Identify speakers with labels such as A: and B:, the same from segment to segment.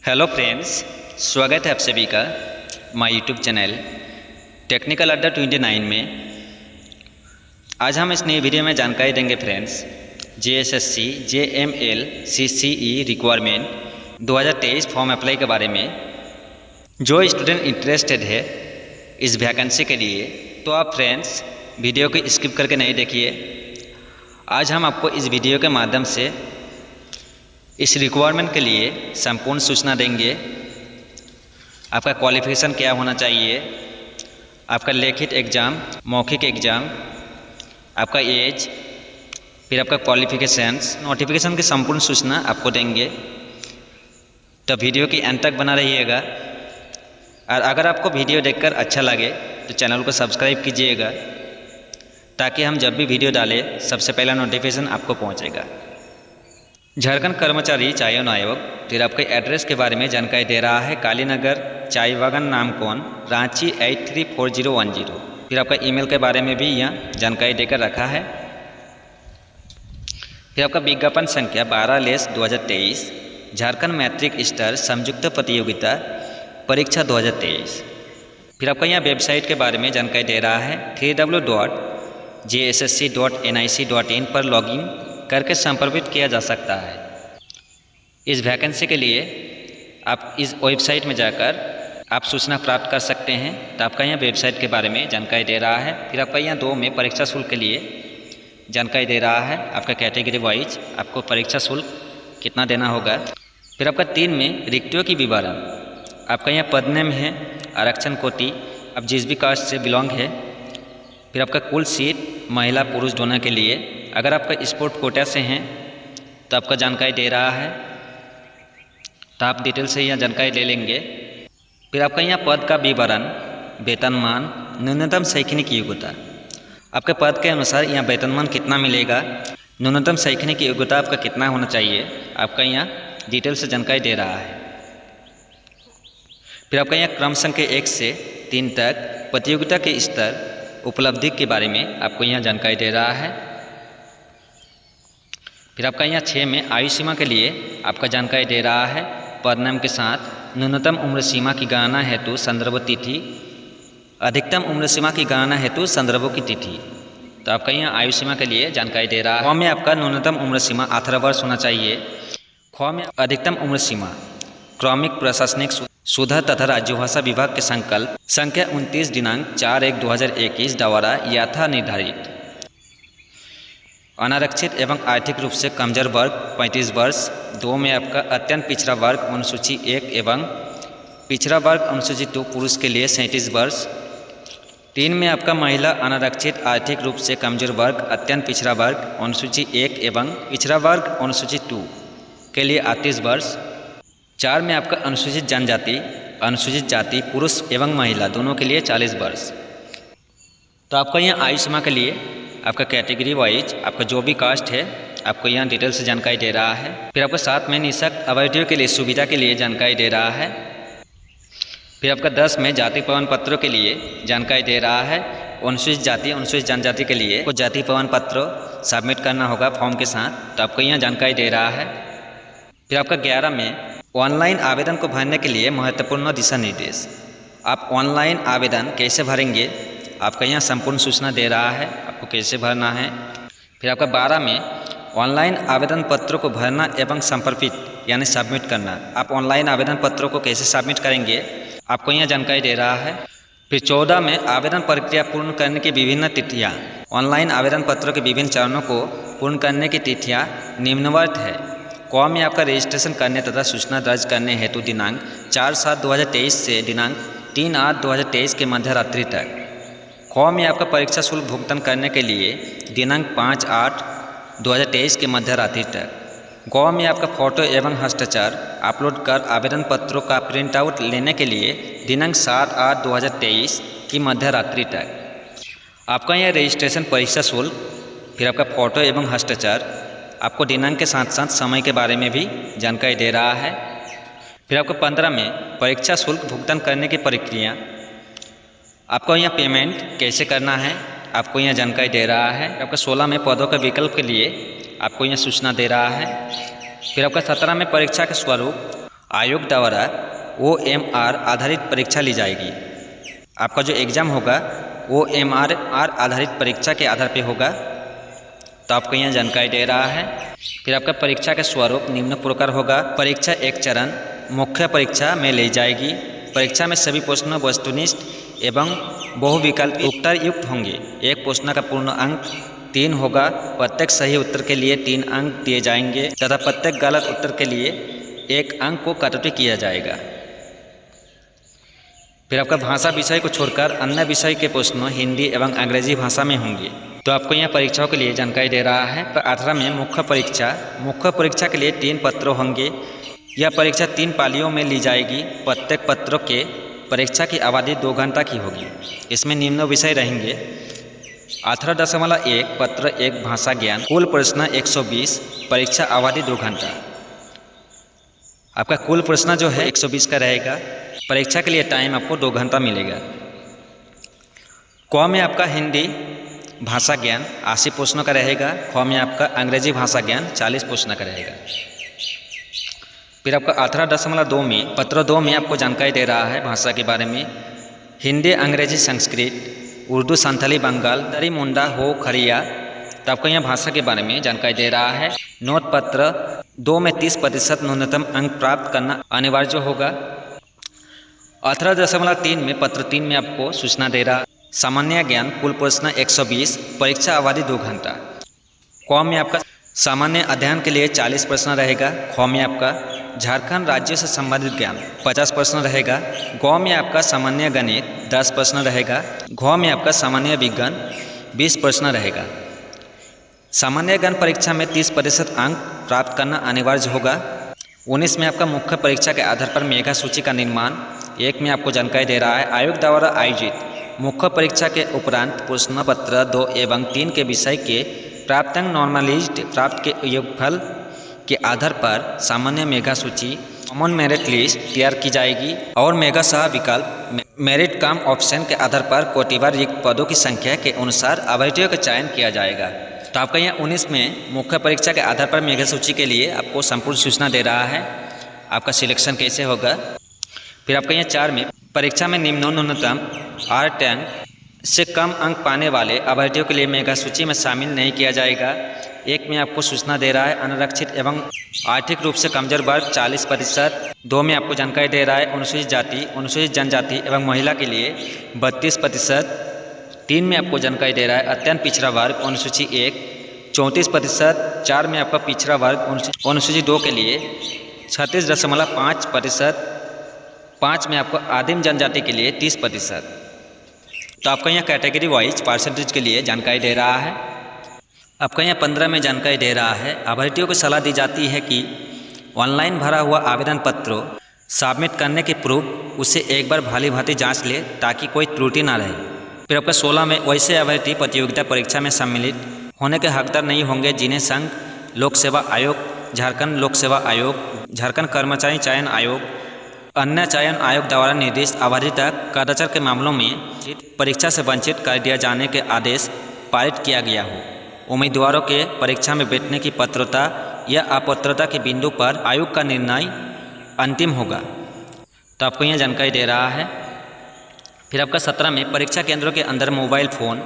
A: Hello friends, स्वागत है आप सभी का माय यूट्यूब चैनल टेक्निकल अड्डा 29 में। आज हम इस नई वीडियो में जानकारी देंगे friends JSSC JML CCE requirement 2023 form apply के बारे में। जो स्टूडेंट इंटरेस्टेड है इस वैकेंसी के लिए तो आप फ्रेंड्स वीडियो को स्किप करके नहीं देखिए। आज हम आपको इस वीडियो के माध्यम से इस रिक्वायरमेंट के लिए संपूर्ण सूचना देंगे। आपका क्वालिफिकेशन क्या होना चाहिए, आपका लिखित एग्ज़ाम, मौखिक एग्ज़ाम, आपका एज, फिर आपका क्वालिफिकेशंस, नोटिफिकेशन की संपूर्ण सूचना आपको देंगे। तो वीडियो की अंत तक बना रहिएगा। और अगर आपको वीडियो देखकर अच्छा लगे तो चैनल को सब्सक्राइब कीजिएगा ताकि हम जब भी वीडियो डालें सबसे पहला नोटिफिकेशन आपको पहुंचेगा। झारखंड कर्मचारी चयन आयोग फिर आपके एड्रेस के बारे में जानकारी दे रहा है। कालीनगर, चाय बागान, नामकोन, रांची 834010। फिर आपका ईमेल के बारे में भी यहाँ जानकारी देकर रखा है। फिर आपका विज्ञापन संख्या 12/2023 झारखंड मैट्रिक स्तर संयुक्त प्रतियोगिता परीक्षा 2023। फिर आपका यहाँ वेबसाइट के बारे में जानकारी दे रहा है। www.jssc.nic.in पर लॉगिन करके संपर्कित किया जा सकता है। इस वैकेंसी के लिए आप इस वेबसाइट में जाकर आप सूचना प्राप्त कर सकते हैं। तो आपका यहाँ वेबसाइट के बारे में जानकारी दे रहा है। फिर आपका यहाँ 2 में परीक्षा शुल्क के लिए जानकारी दे रहा है। आपका कैटेगरी वाइज आपको परीक्षा शुल्क कितना देना होगा। फिर आपका 3 में रिक्तियों की विवरण, आपका यहाँ पद नेम है, आरक्षण कोटि, अब जिस भी कास्ट से बिलोंग है। फिर आपका कुल सीट महिला पुरुष दोनों के लिए। अगर आपका स्पोर्ट कोटा से हैं तो आपका जानकारी दे रहा है, तो आप डिटेल से यहाँ जानकारी ले लेंगे। फिर आपका यहाँ पद का विवरण, वेतनमान, न्यूनतम शैक्षणिक योग्यता, आपके पद के अनुसार यहाँ वेतनमान कितना मिलेगा, न्यूनतम शैक्षणिक योग्यता आपका कितना होना चाहिए, आपका यहाँ डिटेल से जानकारी दे रहा है। फिर आपका यहाँ क्रम संख्या 1 से 3 तक प्रतियोगिता के स्तर उपलब्धि के बारे में आपको यहाँ जानकारी दे रहा है। फिर आपका यहाँ 6 में आयु सीमा के लिए आपका जानकारी दे रहा है। पद नाम के साथ न्यूनतम उम्र सीमा की गणना हेतु संदर्भ तिथि, अधिकतम उम्र सीमा की गणना हेतु संदर्भों की तिथि। तो आपका यहाँ आयु सीमा के लिए जानकारी दे रहा है। ख में आपका न्यूनतम उम्र सीमा 18 वर्ष होना चाहिए। ख में अधिकतम उम्र सीमा क्रमिक प्रशासनिक सुधार तथा राज्यभाषा विभाग के संकल्प संख्या 29 दिनांक 4/1/2021 द्वारा यथा निर्धारित। अनारक्षित एवं आर्थिक रूप से कमजोर वर्ग 35 वर्ष। 2 में आपका अत्यंत पिछड़ा वर्ग अनुसूची 1 एवं पिछड़ा वर्ग अनुसूची 2 पुरुष के लिए 37 वर्ष। 3 में आपका महिला अनारक्षित आर्थिक रूप से कमजोर वर्ग अत्यंत पिछड़ा वर्ग अनुसूची 1 एवं पिछड़ा वर्ग अनुसूची 2 के लिए 38 वर्ष। 4 में आपका अनुसूचित जनजाति, अनुसूचित जाति पुरुष एवं महिला दोनों के लिए 40 वर्ष। तो आपका यहाँ आयु सीमा के लिए आपका कैटेगरी वाइज आपका जो भी कास्ट है आपको यहाँ डिटेल से जानकारी दे रहा है। फिर आपका 7 में निःशक्त अभ्यर्थियों के लिए सुविधा के लिए जानकारी दे रहा है। फिर आपका 10 में जाति प्रमाण पत्रों के लिए जानकारी दे रहा है। अनुसूचित जाति, अनुसूचित जनजाति के लिए को जाति प्रमाण पत्र सबमिट करना होगा फॉर्म के साथ, तो आपको यहाँ जानकारी दे रहा है। फिर आपका 11 में ऑनलाइन आवेदन को भरने के लिए महत्वपूर्ण दिशा निर्देश, आप ऑनलाइन आवेदन कैसे भरेंगे आपका यहाँ संपूर्ण सूचना दे रहा है, आपको कैसे भरना है। फिर आपका 12 में ऑनलाइन आवेदन पत्रों को भरना एवं समर्पित यानी सबमिट करना, आप ऑनलाइन आवेदन पत्रों को कैसे सबमिट करेंगे आपको यहाँ जानकारी दे रहा है। फिर 14 में आवेदन प्रक्रिया पूर्ण करने की विभिन्न तिथियाँ, ऑनलाइन आवेदन पत्रों के विभिन्न चरणों को पूर्ण करने की तिथियाँ निम्नवत है। क में आपका रजिस्ट्रेशन करने तथा सूचना दर्ज करने हेतु दिनांक 4/7/2023 से दिनांक 3/8/2023 के मध्य रात्रि तक। ख में आपका परीक्षा शुल्क भुगतान करने के लिए दिनांक 5/8/2023 के मध्य रात्रि तक। ग में आपका फोटो एवं हस्ताक्षर अपलोड कर आवेदन पत्रों का प्रिंट आउट लेने के लिए दिनांक 7/8/2023 की मध्य रात्रि तक। आपका यह रजिस्ट्रेशन परीक्षा शुल्क, फिर आपका फोटो एवं हस्ताक्षर आपको दिनांक के साथ साथ समय के बारे में भी जानकारी दे रहा है। फिर आपको 15 में परीक्षा शुल्क भुगतान करने की प्रक्रिया, आपको यहाँ पेमेंट कैसे करना है आपको यहाँ जानकारी दे रहा है। आपका 16 में पदों के विकल्प के लिए आपको यहाँ सूचना दे रहा है। फिर आपका 17 में परीक्षा के स्वरूप, आयोग द्वारा OMR आधारित परीक्षा ली जाएगी। आपका जो एग्ज़ाम होगा OMR आधारित परीक्षा के आधार पे होगा, तो आपको यहाँ जानकारी दे रहा है। फिर आपका परीक्षा का स्वरूप निम्न प्रकार होगा। परीक्षा एक चरण मुख्य परीक्षा में ली जाएगी। परीक्षा में सभी प्रश्न वस्तुनिष्ठ एवं बहुविकल्पी उत्तर युक्त होंगे। एक प्रश्न का पूर्ण अंक 3 होगा। प्रत्येक सही उत्तर के लिए 3 अंक दिए जाएंगे तथा प्रत्येक गलत उत्तर के लिए 1 अंक को कटौती किया जाएगा। फिर आपका भाषा विषय को छोड़कर अन्य विषय के प्रश्न हिंदी एवं अंग्रेजी भाषा में होंगे। तो आपको यहाँ परीक्षाओं के लिए जानकारी दे रहा है। तो 18 में मुख्य परीक्षा के लिए 3 पत्र होंगे। यह परीक्षा 3 पालियों में ली जाएगी। प्रत्येक पत्रों के परीक्षा की अवधि 2 घंटा की होगी। इसमें निम्न विषय रहेंगे। 18.1 पत्र 1 भाषा ज्ञान, कुल प्रश्न 120, परीक्षा अवधि 2 घंटा। आपका कुल प्रश्न जो है 120 का रहेगा। परीक्षा के लिए टाइम आपको 2 घंटा मिलेगा। क में आपका हिंदी भाषा ज्ञान 80 प्रश्नों का रहेगा। ख में आपका अंग्रेजी भाषा ज्ञान 40 प्रश्न का रहेगा। फिर आपका 18.2 में पत्र 2 में आपको जानकारी दे रहा है भाषा के बारे में। हिंदी, अंग्रेजी, संस्कृत, उर्दू, संथाली, बंगाल, दरी, मुंडा, हो, खरिया। तो आपको यहाँ भाषा के बारे में जानकारी दे रहा है। नोट पत्र 2 में 30% न्यूनतम अंक प्राप्त करना अनिवार्य होगा। 18.3 में पत्र 3 में आपको सूचना दे रहा। सामान्य ज्ञान कुल प्रश्न 120, परीक्षा अवधि 2 घंटा। क में आपका सामान्य अध्ययन के लिए 40 प्रश्न रहेगा। ख में आपका झारखंड राज्य से संबंधित ज्ञान 50 प्रश्न रहेगा। ग में आपका सामान्य गणित 10 प्रश्न रहेगा। घ में आपका सामान्य विज्ञान 20 प्रश्न रहेगा। सामान्य ज्ञान परीक्षा में 30% अंक प्राप्त करना अनिवार्य होगा। 19 में आपका मुख्य परीक्षा के आधार पर मेगा सूची का निर्माण। 1 में आपको जानकारी दे रहा है। आयोग द्वारा आयोजित मुख्य परीक्षा के उपरांत प्रश्न पत्र 2 एवं 3 के विषय के प्राप्तांक नॉर्मलाइज्ड प्राप्त के योगफल के आधार पर सामान्य मेगा सूची कॉमन मेरिट लिस्ट तैयार की जाएगी और मेगा सह विकल्प मेरिट कम ऑप्शन के आधार पर कोटिवार रिक्त पदों की संख्या के अनुसार अभ्यर्थियों का चयन किया जाएगा। तो आपका यहाँ 19 में मुख्य परीक्षा के आधार पर मेगा सूची के लिए आपको संपूर्ण सूचना दे रहा है, आपका सिलेक्शन कैसे होगा। फिर आपका यहाँ 4 में परीक्षा में न्यूनतम 8 अंक से कम अंक पाने वाले अभ्यर्थियों के लिए मेगा सूची में शामिल नहीं किया जाएगा। 1 में आपको सूचना दे रहा है अनारक्षित एवं आर्थिक रूप से कमजोर वर्ग 40%। 2 में आपको जानकारी दे रहा है अनुसूचित जाति, अनुसूचित जनजाति एवं महिला के लिए 32%। 3 में आपको जानकारी दे रहा है अत्यंत पिछड़ा वर्ग अनुसूची 1 34%। 4 में आपका पिछड़ा वर्ग अनुसूची 2 के लिए 36.5%। 5 में आपको आदिम जनजाति के लिए 30%। तो आपका यहाँ कैटेगरी वाइज परसेंटेज के लिए जानकारी दे रहा है। आपका यहाँ 15 में जानकारी दे रहा है अभ्यर्थियों को सलाह दी जाती है कि ऑनलाइन भरा हुआ आवेदन पत्र सबमिट करने के पूर्व उसे एक बार भली भांति जांच ले ताकि कोई त्रुटि ना रहे। फिर आपका 16 में वैसे अभ्यर्थी प्रतियोगिता परीक्षा में सम्मिलित होने के हकदार नहीं होंगे जिन्हें संघ लोक सेवा आयोग, झारखंड लोक सेवा आयोग, झारखंड कर्मचारी चयन आयोग, अन्य चयन आयोग द्वारा निर्दिष्ट अवधि तक कदाचार के मामलों में परीक्षा से वंचित कर दिया जाने के आदेश पारित किया गया हो। उम्मीदवारों के परीक्षा में बैठने की पात्रता या अपात्रता के बिंदु पर आयोग का निर्णय अंतिम होगा। तो आपको यह जानकारी दे रहा है। फिर आपका 17 में परीक्षा केंद्रों के अंदर मोबाइल फ़ोन,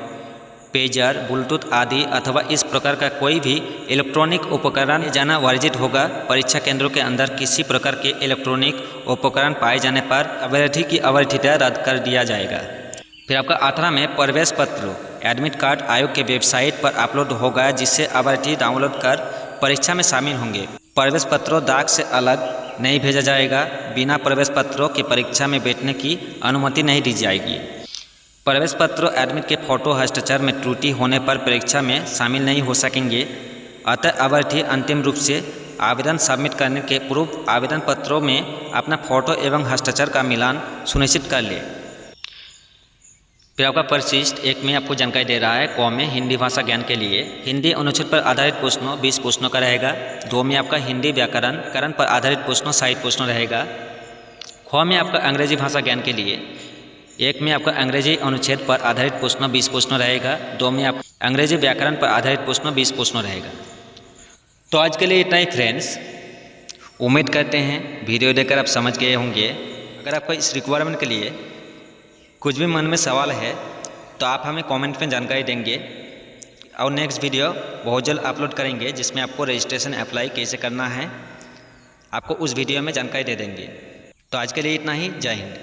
A: पेजर, ब्लूटूथ आदि अथवा इस प्रकार का कोई भी इलेक्ट्रॉनिक उपकरण जाना वर्जित होगा। परीक्षा केंद्रों के अंदर किसी प्रकार के इलेक्ट्रॉनिक उपकरण पाए जाने पर अभ्यर्थी की अवैधता रद्द कर दिया जाएगा। फिर आपका 18 में प्रवेश पत्र एडमिट कार्ड आयोग के वेबसाइट पर अपलोड होगा जिससे अभ्यर्थी डाउनलोड कर परीक्षा में शामिल होंगे। प्रवेश पत्रों डाक से अलग नहीं भेजा जाएगा। बिना प्रवेश पत्रों के परीक्षा में बैठने की अनुमति नहीं दी जाएगी। प्रवेश पत्रों एडमिट के फोटो हस्ताक्षर में त्रुटि होने पर परीक्षा में शामिल नहीं हो सकेंगे। अतः अभ्यर्थी अंतिम रूप से आवेदन सबमिट करने के पूर्व आवेदन पत्रों में अपना फोटो एवं हस्ताक्षर का मिलान सुनिश्चित कर ले। फिर आपका परिशिष्ट 1 में आपको जानकारी दे रहा है। क में हिंदी भाषा ज्ञान के लिए हिंदी अनुच्छेद पर आधारित प्रश्नों 20 प्रश्नों का रहेगा। 2 में आपका हिंदी व्याकरण पर आधारित प्रश्नों 60 प्रश्नों रहेगा। ख में आपका अंग्रेजी भाषा ज्ञान के लिए 1 में आपका अंग्रेजी अनुच्छेद पर आधारित प्रश्न 20 प्रश्न रहेगा। 2 में आप अंग्रेजी व्याकरण पर आधारित प्रश्न 20 प्रश्न रहेगा। तो आज के लिए इतना ही फ्रेंड्स। उम्मीद करते हैं वीडियो देखकर आप समझ गए होंगे। अगर आपको इस रिक्वायरमेंट के लिए कुछ भी मन में सवाल है तो आप हमें कमेंट में जानकारी देंगे और नेक्स्ट वीडियो बहुत जल्द अपलोड करेंगे जिसमें आपको रजिस्ट्रेशन अप्लाई कैसे करना है आपको उस वीडियो में जानकारी दे देंगे। तो आज के लिए इतना ही। जय हिंद।